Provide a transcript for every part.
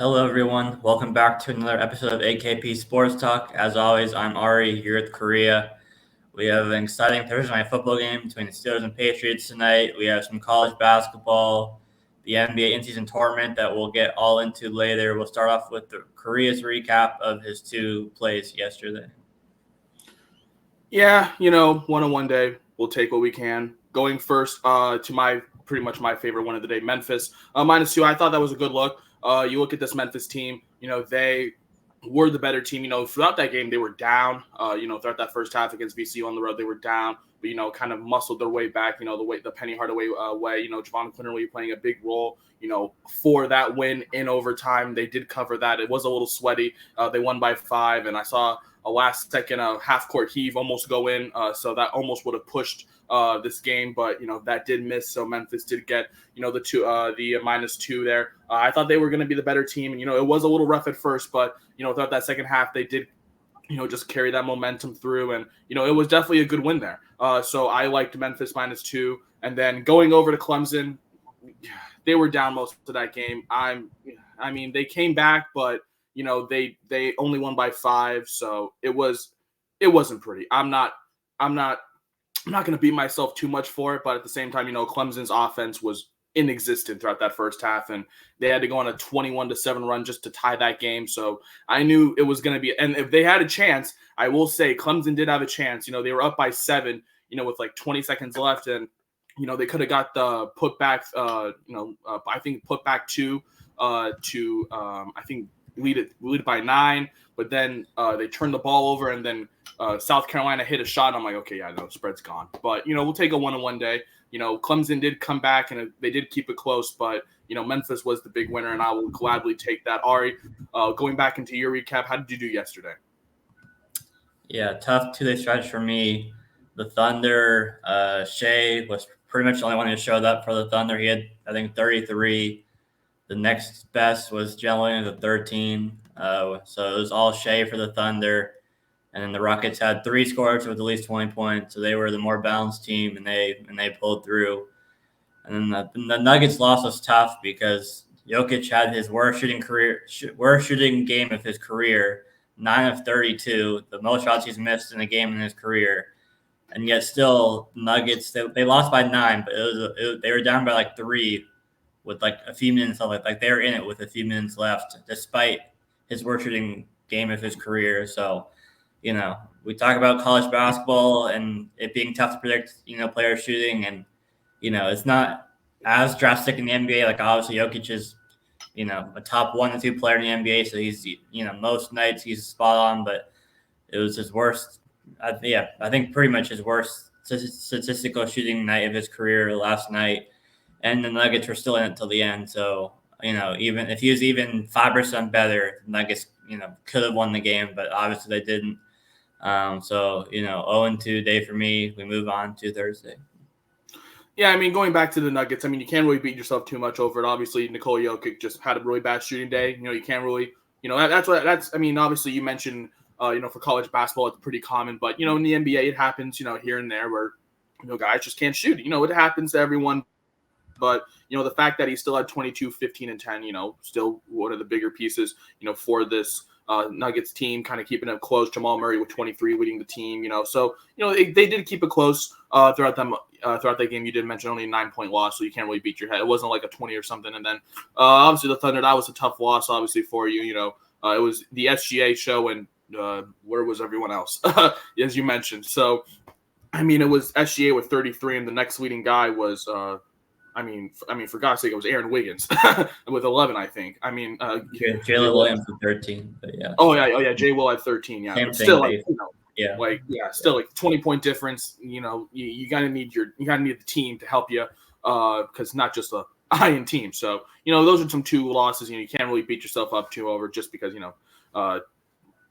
Hello, everyone. Welcome back to another episode of AKP Sports Talk. As always, I'm Ari here with Korea. We have an exciting Thursday night football game between the Steelers and Patriots tonight. We have some college basketball, the NBA in-season tournament that we'll get all into later. We'll start off with the Korea's recap of his two plays yesterday. Yeah, one-on-one day, we'll take what we can. Going first to my pretty much my favorite one of the day, Memphis -2. I thought that was a good look. You look at this Memphis team, they were the better team. Throughout that game, they were down. Throughout that first half against VCU on the road, they were down, but kind of muscled their way back. The Penny Hardaway way. Javon Quinterly playing a big role. For that win in overtime, they did cover that. It was a little sweaty. They won by 5, and I saw a last second half court heave almost go in, so that almost would have pushed this game, but that did miss. So Memphis did get the -2 there. I thought they were going to be the better team, and it was a little rough at first, but throughout that second half they did just carry that momentum through, and it was definitely a good win there. So I liked Memphis -2, and then going over to Clemson, they were down most of that game. I mean they came back, but they only won by 5, so it wasn't pretty. I'm not going to beat myself too much for it, but at the same time, Clemson's offense was inexistent throughout that first half, and they had to go on a 21-7 run just to tie that game. So I knew it was going to be, and if they had a chance, I will say Clemson did have a chance. They were up by 7, with like 20 seconds left, and they could have got the putback. I think putback 2 to I think lead by 9, but then they turned the ball over, and then South Carolina hit a shot. And I'm like, okay, yeah, no, spread's gone. But we'll take a one-on-one day. Clemson did come back, and they did keep it close, but Memphis was the big winner, and I will gladly take that. Ari, going back into your recap, how did you do yesterday? Yeah, tough 2-day stretch for me. The Thunder, Shea was pretty much the only one who showed up for the Thunder. He had, I think, 33. The next best was Jalen at 13. So it was all Shea for the Thunder. And then the Rockets had 3 scorers with at least 20 points. So they were the more balanced team, and they pulled through. And then the Nuggets loss was tough because Jokic had his worst shooting game of his career, 9 of 32, the most shots he's missed in a game in his career. And yet still, Nuggets, they lost by 9, but they were down by like 3 with like a few minutes left. Like they were in it with a few minutes left, despite his worst shooting game of his career. So, we talk about college basketball and it being tough to predict, player shooting, and it's not as drastic in the NBA. Like obviously Jokic is, a top 1 to 2 player in the NBA, so he's most nights he's spot on, but it was his worst. I think pretty much his worst statistical shooting night of his career last night. And the Nuggets were still in it till the end. So, even if he was even 5% better, the Nuggets, could have won the game, but obviously they didn't. 0-2 day for me. We move on to Thursday. Yeah, going back to the Nuggets, you can't really beat yourself too much over it. Obviously, Nikola Jokic just had a really bad shooting day. You can't really, obviously you mentioned, for college basketball, it's pretty common, but, in the NBA, it happens, here and there where, guys just can't shoot. It happens to everyone. But, the fact that he still had 22, 15, and 10, still one of the bigger pieces, for this Nuggets team, kind of keeping it close. Jamal Murray with 23 leading the team, So, they did keep it close throughout that game. You did mention only a 9-point loss, so you can't really beat your head. It wasn't like a 20 or something. And then, obviously, the Thunder, that was a tough loss, obviously, for you. It was the SGA show, and where was everyone else, as you mentioned. So, it was SGA with 33, and the next leading guy was for God's sake, it was Aaron Wiggins with 11, I think. Jalen Williams with 13, but yeah. Oh yeah, Jay Will at 13. Yeah, same still thing. Still like 20-point difference. You gotta need the team to help you, because not just a iron team. So those are some 2 losses. You can't really beat yourself up too over just because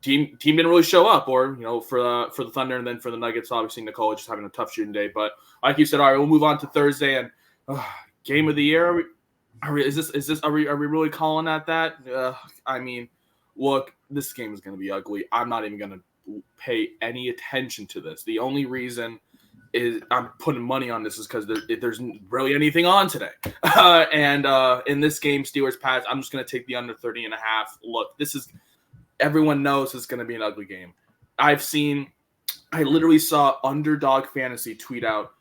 team didn't really show up, or for the Thunder, and then for the Nuggets, obviously Nicole just having a tough shooting day. But like you said, all right, we'll move on to Thursday and. Game of the year? Are we really calling that? Look, this game is going to be ugly. I'm not even going to pay any attention to this. The only reason I'm putting money on this is because there's really anything on today. And in this game, Steelers-Pats, I'm just going to take the under 30.5. Look, everyone knows it's going to be an ugly game. I literally saw Underdog Fantasy tweet out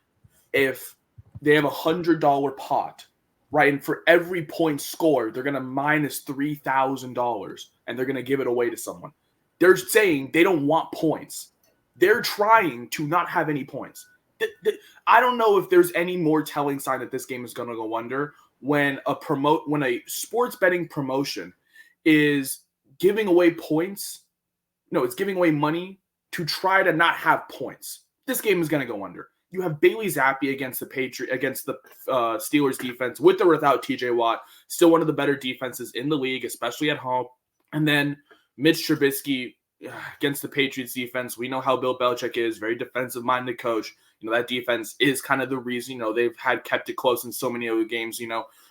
if they have $100 pot, right? And for every point scored, they're going to minus $3,000 and they're going to give it away to someone. They're saying they don't want points. They're trying to not have any points. I don't know if there's any more telling sign that this game is going to go under when a sports betting promotion is giving away points. No, it's giving away money to try to not have points. This game is going to go under. You have Bailey Zappi against the Steelers defense with or without TJ Watt, still one of the better defenses in the league, especially at home. And then Mitch Trubisky against the Patriots defense. We know how Bill Belichick is, very defensive-minded coach. That defense is kind of the reason, they've kept it close in so many other games.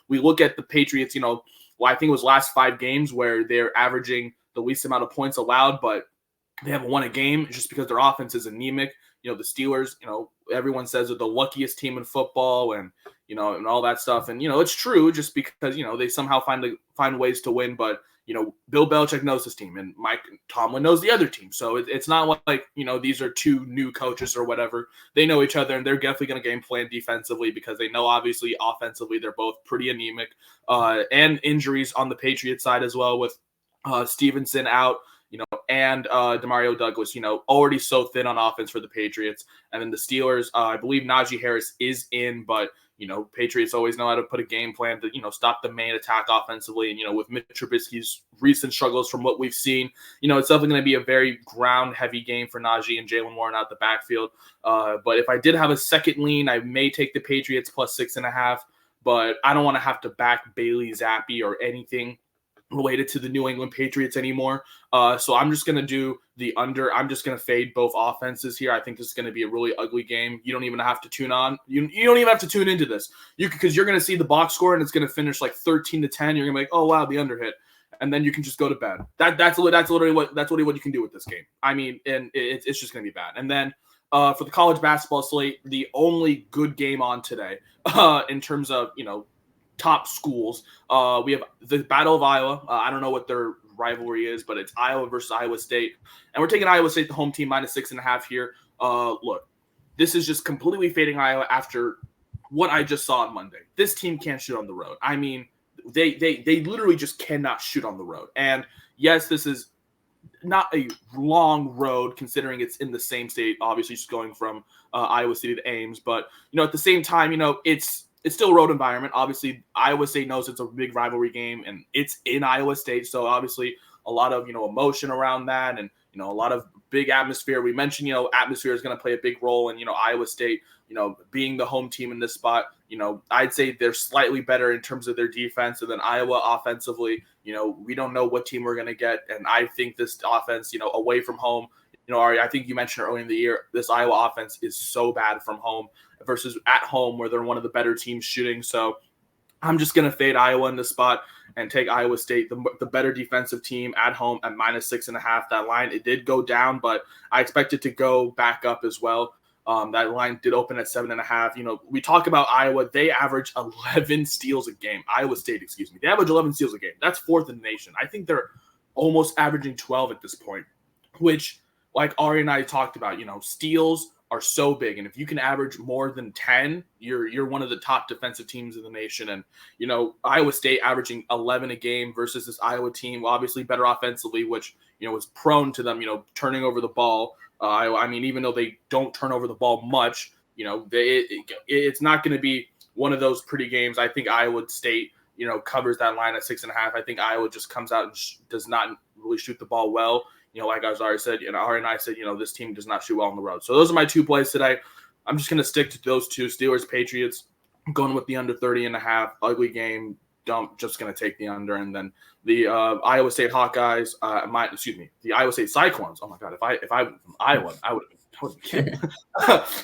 We look at the Patriots, I think it was last 5 games where they're averaging the least amount of points allowed, but they haven't won a game just because their offense is anemic. The Steelers, everyone says they're the luckiest team in football and all that stuff. And, it's true just because, they somehow find ways to win. But, Bill Belichick knows his team and Mike Tomlin knows the other team. So it's not like, these are 2 new coaches or whatever. They know each other and they're definitely going to game plan defensively because they know obviously offensively they're both pretty anemic and injuries on the Patriots side as well with Stevenson out. And Demario Douglas, already so thin on offense for the Patriots. And then the Steelers, I believe Najee Harris is in, but, Patriots always know how to put a game plan to, stop the main attack offensively. And, with Mitch Trubisky's recent struggles from what we've seen, it's definitely going to be a very ground-heavy game for Najee and Jaylen Warren out the backfield. But if I did have a second lean, I may take the Patriots plus 6.5, but I don't want to have to back Bailey Zappi or anything related to the New England Patriots anymore. So I'm just going to do the under. I'm just going to fade both offenses here. I think this is going to be a really ugly game. You don't even have to tune on. You don't even have to tune into this. Because you're going to see the box score and it's going to finish like 13-10. You're going to be like, oh, wow, the under hit. And then you can just go to bed. That's literally what you can do with this game. I mean, and it's just going to be bad. And then for the college basketball slate, the only good game on today in terms of, top schools. We have the Battle of Iowa. I don't know what their rivalry is, but it's Iowa versus Iowa State. And we're taking Iowa State, the home team, minus 6.5 here. Look, this is just completely fading Iowa after what I just saw on Monday. This team can't shoot on the road. I mean, they literally just cannot shoot on the road. And yes, this is not a long road considering it's in the same state, obviously just going from Iowa City to Ames. But, at the same time, it's still a road environment. Obviously, Iowa State knows it's a big rivalry game, and it's in Iowa State. So, obviously, a lot of, emotion around that and, a lot of big atmosphere. We mentioned, atmosphere is going to play a big role in, Iowa State, being the home team in this spot. I'd say they're slightly better in terms of their defense. And then Iowa offensively, we don't know what team we're going to get. And I think this offense, away from home, Ari, I think you mentioned earlier in the year, this Iowa offense is so bad from home versus at home where they're one of the better teams shooting. So I'm just going to fade Iowa in this spot and take Iowa State, the better defensive team at home at minus 6.5. That line, it did go down, but I expect it to go back up as well. That line did open at 7.5. We talk about Iowa. They average 11 steals a game. Iowa State, excuse me. They average 11 steals a game. That's 4th in the nation. I think they're almost averaging 12 at this point, which, like Ari and I talked about, steals are so big. And if you can average more than 10, you're one of the top defensive teams in the nation. And, Iowa State averaging 11 a game versus this Iowa team, obviously better offensively, which, was prone to them, turning over the ball. I mean, even though they don't turn over the ball much, it's not going to be one of those pretty games. I think Iowa State, covers that line at 6.5. I think Iowa just comes out and does not really shoot the ball well. Like I already said, Ari and I said, this team does not shoot well on the road. So those are my 2 plays today. I'm just going to stick to those 2, Steelers, Patriots. I'm going with the under 30.5. Ugly game. Just going to take the under. And then the Iowa State Hawkeyes, the Iowa State Cyclones. Oh my God, if I from Iowa, I would have kidding.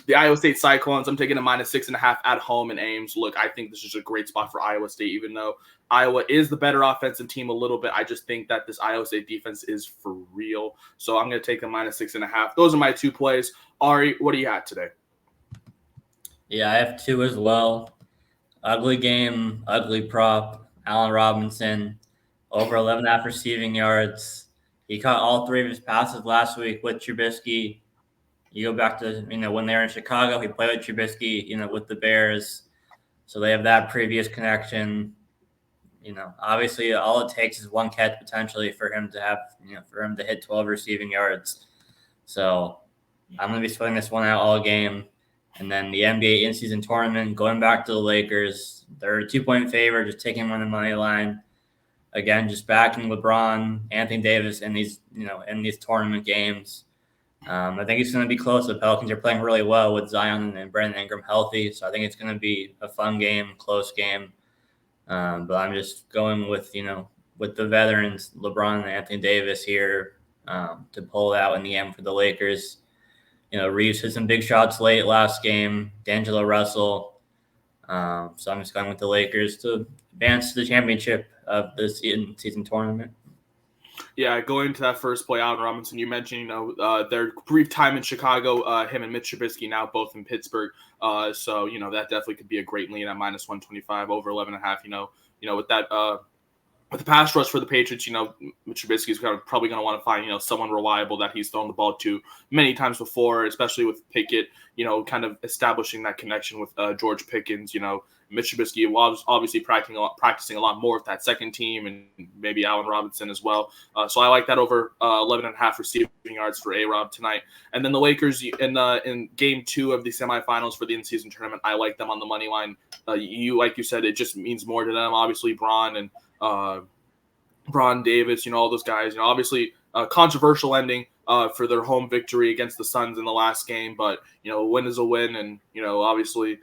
The Iowa State Cyclones, I'm taking a minus 6.5 at home in Ames. Look, I think this is a great spot for Iowa State, even though Iowa is the better offensive team a little bit. I just think that this Iowa State defense is for real. So I'm going to take a minus 6.5. Those are my 2 plays. Ari, what do you have today? Yeah, I have two as well. Ugly game, ugly prop. Allen Robinson, over 11.5 receiving yards. He caught all three of his passes last week with Trubisky. You go back to, when they were in Chicago, he played with Trubisky, with the Bears. So they have that previous connection. Obviously all it takes is one catch potentially for him to have, for him to hit 12 receiving yards. So I'm going to be splitting this one out all game. And then the NBA in-season tournament, going back to the Lakers, they're a 2-point favorite, just taking on the money line. Again, just backing LeBron, Anthony Davis in these tournament games. I think it's going to be close. The Pelicans are playing really well with Zion and Brandon Ingram healthy, so I think it's going to be a fun game, close game. But I'm just going with with the veterans, LeBron and Anthony Davis here to pull it out in the end for the Lakers. Reeves hit some big shots late last game. D'Angelo Russell. So I'm just going with the Lakers to advance to the championship of this in-season tournament. Yeah, going to that first play, Allen Robinson, you mentioned, their brief time in Chicago, him and Mitch Trubisky now both in Pittsburgh. So, that definitely could be a great lean at minus 125 over 11.5, with that, with the pass rush for the Patriots, Mitch Trubisky is probably going to want to find, someone reliable that he's thrown the ball to many times before, especially with Pickett, kind of establishing that connection with George Pickens. Mitch Trubisky was obviously practicing a lot more with that second team, and maybe Allen Robinson as well. So I like that over 11.5 receiving yards for A-Rob tonight. And then the Lakers in game 2 of the semifinals for the in-season tournament, I like them on the money line. Like you said, it just means more to them. Obviously, Braun Davis, all those guys. Obviously, controversial ending for their home victory against the Suns in the last game, but a win is a win, and obviously,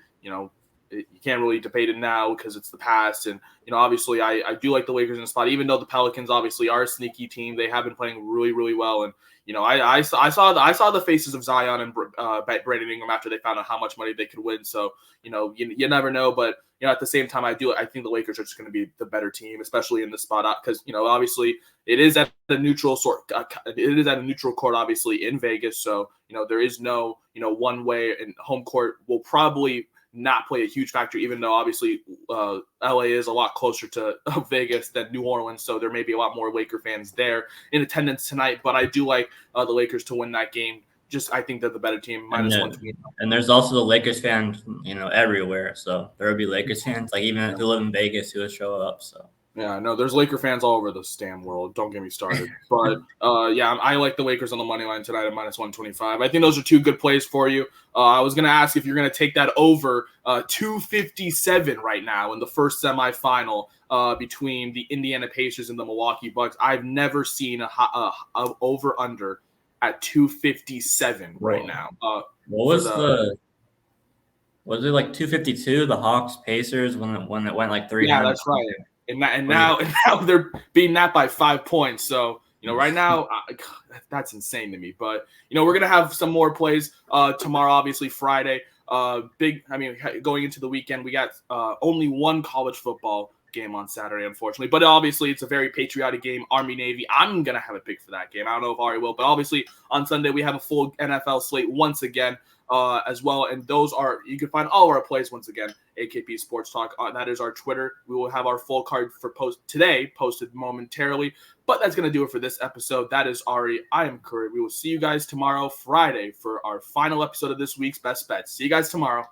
you can't really debate it now because it's the past. And obviously, I do like the Lakers in the spot, even though the Pelicans obviously are a sneaky team. They have been playing really, really well, and I saw the faces of Zion and Brandon Ingram after they found out how much money they could win. So you never know, but at the same time, I think the Lakers are just going to be the better team, especially in this spot, because obviously it is at the neutral court, obviously in Vegas. So there is no one way, and home court will probably not play a huge factor, even though obviously LA is a lot closer to Vegas than New Orleans. So there may be a lot more Laker fans there in attendance tonight. But I do like the Lakers to win that game. I think they're the better team, minus 120. And there's also the Lakers fans, everywhere. So there will be Lakers fans, like even who live in Vegas, who will show up. So. Yeah, no, there's Laker fans all over the damn world. Don't get me started. But, I like the Lakers on the money line tonight at minus 125. I think those are two good plays for you. I was going to ask if you're going to take that over 257 right now in the first semifinal between the Indiana Pacers and the Milwaukee Bucks. I've never seen a over-under at 257 right now. Was it like 252, the Hawks Pacers, when it went like 300? Yeah, that's right. And now they're beating that by 5 points. So, right now, that's insane to me. But, we're going to have some more plays tomorrow, obviously Friday. Going into the weekend, we got only one college football game on Saturday, unfortunately. But obviously, it's a very patriotic game, Army-Navy. I'm going to have a pick for that game. I don't know if Ari will. But obviously, on Sunday, we have a full NFL slate once again. As well, and you can find all of our plays once again, AKP Sports Talk. That is our Twitter. We will have our full card for today posted momentarily, but that's going to do it for this episode. That is Ari. I am Curry. We will see you guys tomorrow, Friday, for our final episode of this week's Best Bets. See you guys tomorrow.